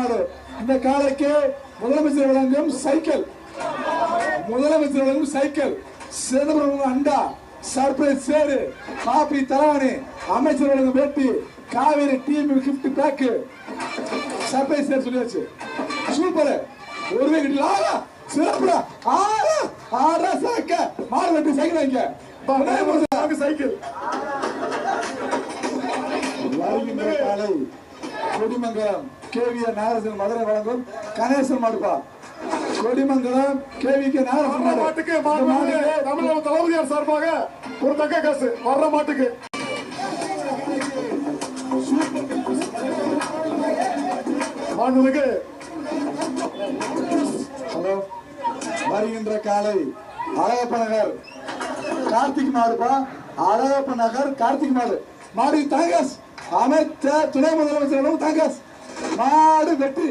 மாடு. இந்த காலைக்கு முதலமைச்சர் வழங்கும் சைக்கிள், முதலமைச்சர் வழங்கும் சைக்கிள், சிதம்பரம் அண்டா, சர்ப்ரைஸ் சேரு, காபி தலானி, அமைச்சர் வழங்கும் வேட்டி, Kaveri team gift pack, surprise சேர் சொல்லியாச்சு. சூப்பர். ஒரு வீட்டுல சிறப்புடா. ஆறா சாக்க மாடு வெட்டி சைக்கிள் வாங்க சைக்கிள். வருகின்ற காலை கொடிமங்கலம் கேவிய நாகரசன் மதுரை வழங்கும் கணேசன் மாடுப்பா. கொடிமங்கலம் கேவிக்கு நாகரசன் மாட்டுக்கு தமிழக தளபதியார் சார்பாக ஒரு தக்க காசு வர்ற மாட்டுக்கு. மாண்புமிகு ஹலோ. வருகின்ற காலை அழகப்ப நகர் கார்த்திக் மாடுப்பா. அழகப்ப நகர் கார்த்திக் மாடு. மாடு தாங்கஸ் அமைச்சர் துணை முதலமைச்சர் தாங்கஸ் மாடு வெற்றி.